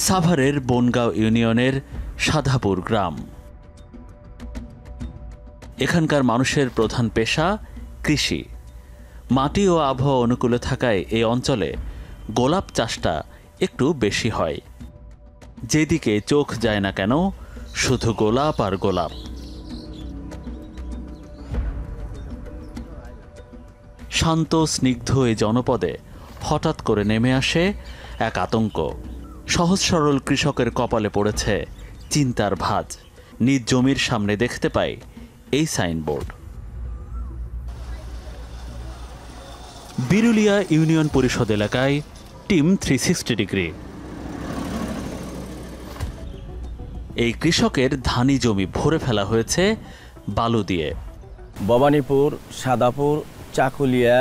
সাভারের বনগাঁও ইউনিয়নের সাধাপুর গ্রাম। এখানকার মানুষের প্রধান পেশা কৃষি। মাটি ও আবহাওয়া অনুকূলে থাকায় এই অঞ্চলে গোলাপ চাষটা একটু বেশি হয়। যেদিকে চোখ যায় না কেন শুধু গোলাপ আর গোলাপ। শান্ত স্নিগ্ধ এই জনপদে হঠাৎ করে নেমে আসে এক আতঙ্ক। সহজ সরল কৃষকের কপালে পড়েছে চিন্তার ভাঁজ। নিজ জমির সামনে দেখতে পাই এই সাইনবোর্ড। বিরুলিয়া ইউনিয়ন পরিষদ এলাকায় টিম 360 ডিগ্রি। এই কৃষকের ধানি জমি ভরে ফেলা হয়েছে বালু দিয়ে। ভবানীপুর, সাদাপুর, চাকুলিয়া,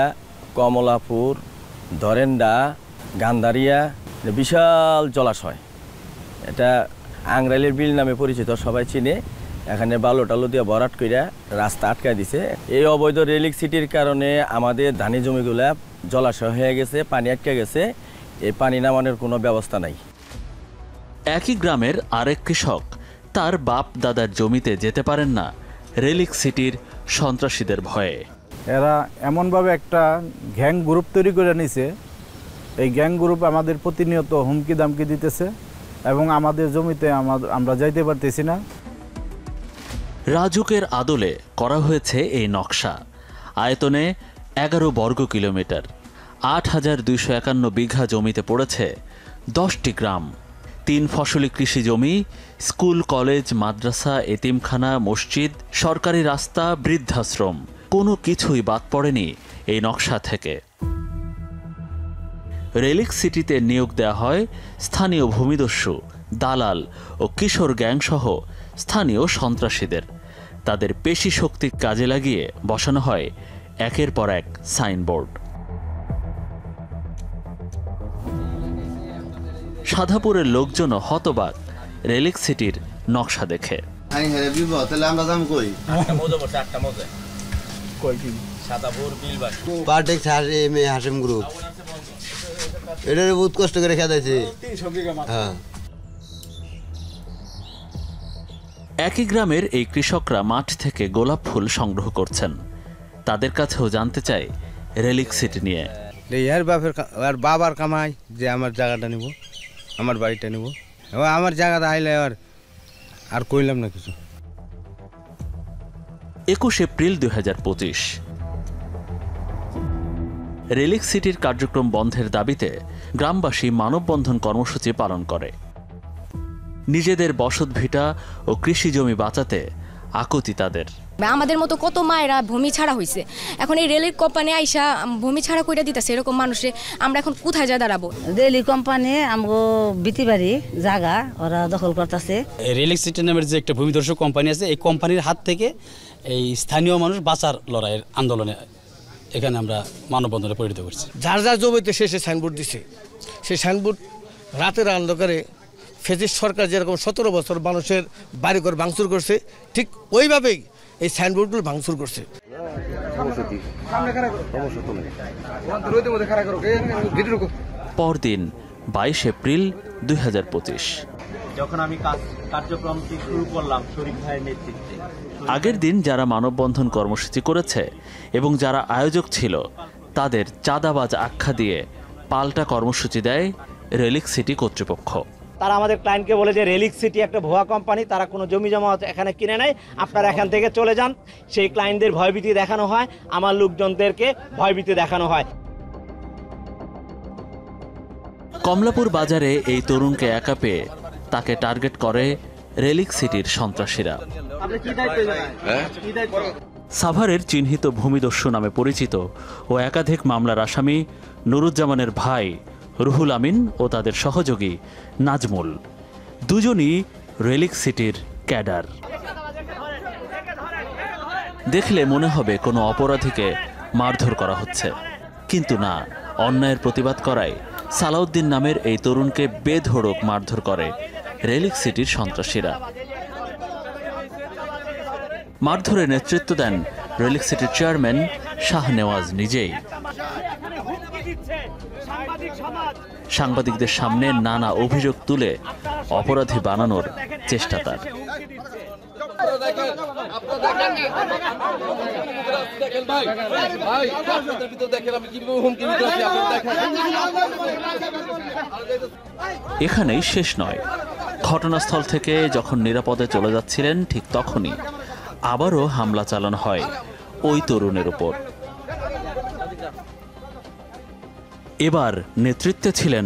কমলাপুর, ধরেন্ডা, গান্ধারিয়া বিশাল জলাশয়। এটা আংরাইলের বিল নামে পরিচিত, সবাই চিনে। এখানে বালু টালু দিয়ে ভরাট করে রাস্তা আটকায় দিছে। এই অবৈধ রেলিক সিটির কারণে আমাদের ধানি জমিগুলা জলাশয় হয়ে গেছে, পানি আটকে গেছে। এই পানি নামানোর কোনো ব্যবস্থা নাই। একই গ্রামের আরেক কৃষক তার বাপ দাদার জমিতে যেতে পারেন না রেলিক সিটির সন্ত্রাসীদের ভয়ে। এরা এমনভাবে একটা গ্যাং গ্রুপ তৈরি করে নিছে। এই গ্যাং গ্রুপ আমাদের প্রতিনিয়ত হুমকি দামকি দিতেছে এবং আমাদের জমিতে আমরা যাইতে পারতেছি না। রাজুকের আদলে করা হয়েছে এই নকশা। আয়তনে 11 বর্গ কিলোমিটার, 8,251 বিঘা জমিতে পড়েছে 10টি গ্রাম। 3 ফসলি কৃষি জমি, স্কুল, কলেজ, মাদ্রাসা, এতিমখানা, মসজিদ, সরকারি রাস্তা, বৃদ্ধাশ্রম, কোনো কিছুই বাদ পড়েনি এই নকশা থেকে। রেলিক সিটিতে নিয়োগ দেওয়া হয় স্থানীয় ভূমিদস্যু, দালাল ও কিশোর গ্যাংসহ স্থানীয় সন্ত্রাসীদের। তাদের পেশি শক্তি কাজে লাগিয়ে বসানো হয় একের পর এক সাইনবোর্ড। সাধাপুরের লোকজনও হতবাক রেলিক সিটির নকশা দেখে। কষ্ট করে খেতেছে। একই গ্রামের এই কৃষকরা মাঠ থেকে গোলাপ ফুল সংগ্রহ করছেন। তাদের কাছেও জানতে চাই রেলিক সিটি নিয়ে। আর বাবার কামাই যে আমার জায়গাটা নিব, আমার বাড়িটা নিব। আমার জায়গাটা আইলে আর কইলাম না কিছু। 21 এপ্রিল 2025 রেলিক সিটির কার্যক্রম বন্ধের দাবিতে গ্রামবাসী মানববন্ধন কর্মসূচি পালন করে। নিজেদের বসতভিটা ও কৃষি জমি বাঁচাতে আকুতি তাদের। আমাদের মতো কত মায়েরা ভূমি ছাড়া হয়েছে, এখন এই রেলের কোম্পানি আইসা ভূমি ছাড়া কইরা দিতেছে। এরকম মানুষে আমরা এখন কোথায় যা দাঁড়াবো? রেলি কোম্পানি আমগো বিটিবাড়ি জায়গা ওরা দখল করতেছে। রেলিক সিটি নামের যে একটা ভূমিদর্শক কোম্পানি আছে, এই কোম্পানির হাত থেকে এই স্থানীয় মানুষ বাঁচার লড়াইয়ের আন্দোলনে এখানে আমরা মানববন্ধনে পরিণত করছি। যার যার জমিতে শেষে সাইনবোর্ড দিছে, সেই সাইনবোর্ড রাতের অন্ধকারে ফেসিস্ট সরকার যেরকম 17 বছর মানুষের বাড়িঘর ভাঙচুর করছে, ঠিক ওইভাবেই এই সাইনবোর্ডগুলো ভাঙচুর করছে। পরদিন 22 এপ্রিল 2025 যখন আমি কার্যক্রমটি শুরু করলাম শরীফ ভাইয়ের নেতৃত্বে, আগের দিন যারা মানববন্ধন কর্মসূচি করেছে এবং যারা আয়োজক ছিল তাদের চাঁদাবাজ আখ্যা দিয়ে পাল্টা কর্মসূচি দেয় রেলিক সিটি কর্তৃপক্ষ। তারা আমাদের ক্লায়েন্টকে বলে যে রেলিক সিটি একটা ভুয়া কোম্পানি, তারা কোনো জমি জমা এখানে কিনে নেয়, আপনারা এখান থেকে চলে যান। সেই ক্লায়েন্টদের ভয়ভীতি দেখানো হয়, আমার লোকজনদেরকে ভয়ভীতি দেখানো হয়। কমলাপুর বাজারে এই তরুণকে একা পেয়ে তাকে টার্গেট করে রেলিক সিটির সন্ত্রাসীরা। সাভারের চিহ্নিত ভূমিদস্যু নামে পরিচিত ও একাধিক মামলার আসামি নুরুজ্জামানের ভাই রুহুল আমিন ও তাদের সহযোগী নাজমুল, দুজনই রেলিক সিটির ক্যাডার। দেখলে মনে হবে কোনো অপরাধীকে মারধর করা হচ্ছে, কিন্তু না, অন্যায়ের প্রতিবাদ করায় সালাউদ্দিন নামের এই তরুণকে বেধড়ক মারধর করে রেলিক সিটির সন্ত্রাসীরা। মারধরে নেতৃত্ব দেন রেলিক সিটির চেয়ারম্যান শাহ নেওয়াজ নিজেই। সাংবাদিকদের সামনে নানা অভিযোগ তুলে অপরাধী বানানোর চেষ্টা তার। এখানেই শেষ নয়। ঘটনাস্থল থেকে যখন নিরাপদে চলে যাচ্ছিলেন ঠিক তখনই আবারও হামলা চালানো হয় ওই তরুণের উপর। এবার নেতৃত্বে ছিলেন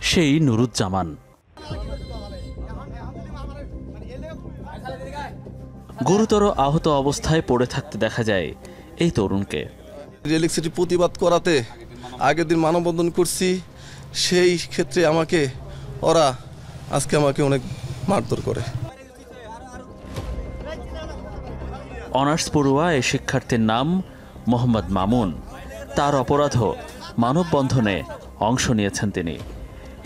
সেই নুরুজ্জামান। গুরুতর আহত অবস্থায় পড়ে থাকতে দেখা যায় এই তরুণকে। রেলিক সিটি প্রতিবাদ করাতে আগের দিন মানববন্ধন করছি, সেই ক্ষেত্রে ওরা আজকে আমাকে অনেক মারধর করে। অনার্স পড়ুয়া এই শিক্ষার্থীর নাম মোহাম্মদ মামুন। তার অপরাধও মানববন্ধনে অংশ নিয়েছেন তিনি।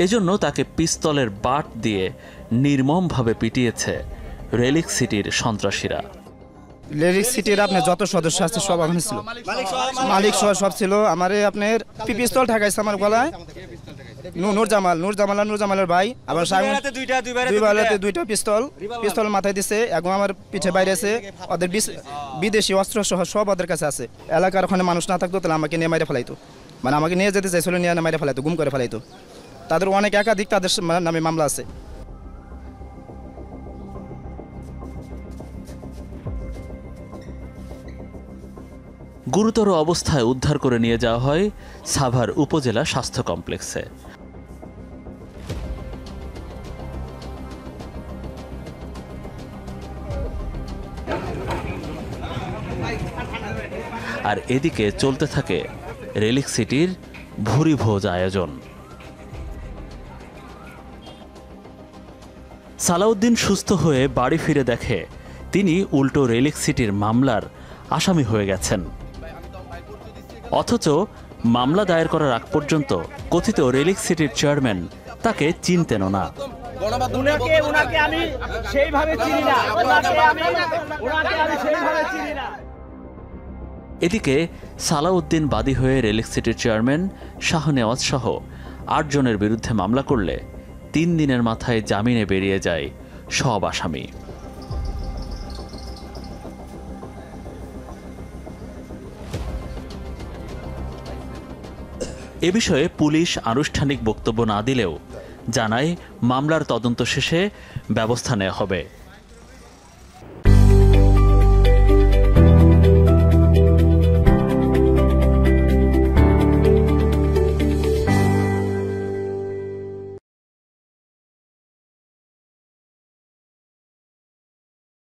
এজন্য তাকে পিস্তলের বাট দিয়ে নির্মমভাবে পিটিয়েছে রেলিক সিটির সন্ত্রাসীরা। রেলিক সিটির আপনার যত সদস্য আছে সব ওখানে ছিল, মালিক সব ছিল। আমার আপনার পিস্তল ঠাকাইছে আমার গলায়। নুরজামালের ভাই আবার দুইটা পিস্তল মাথায় দিছে, এখন আমার পিঠে বাইরে আছে। ওদের বিদেশি অস্ত্র সহ সব ওদের কাছে আছে। এলাকার ওখানে মানুষ না থাকতো তাহলে আমাকে নিয়ে মাইরে ফেলাইতো, মানে আমাকে নিয়ে যেতে চাইছিল, নিয়ে মাইরে ফেলাইতো, গুম করে ফেলাইতো। তাদের অনেক একাধিক তাদের নামে মামলা আছে। গুরুতর অবস্থায় উদ্ধার করে নিয়ে যাওয়া হয় সাভার উপজেলা স্বাস্থ্য কমপ্লেক্সে। আর এদিকে চলতে থাকে রেলিক সিটির ভুরিভোজ আয়োজন। সালাউদ্দিন সুস্থ হয়ে বাড়ি ফিরে দেখে তিনি উল্টো রেলিক সিটির মামলার আসামি হয়ে গেছেন। অথচ মামলা দায়ের করার আগ পর্যন্ত কথিত রেলিক সিটির চেয়ারম্যান তাকে চিনতেনও না। এদিকে সালাউদ্দিন বাদী হয়ে রেলিক সিটির চেয়ারম্যান শাহনেওয়াজ সহ ৮ জনের বিরুদ্ধে মামলা করলে ৩ দিনের মাথায় জামিনে বেরিয়ে যায় সব আসামি। এ বিষয়ে পুলিশ আনুষ্ঠানিক বক্তব্য না দিলেও জানায় মামলার তদন্ত শেষে ব্যবস্থা নেওয়া হবে।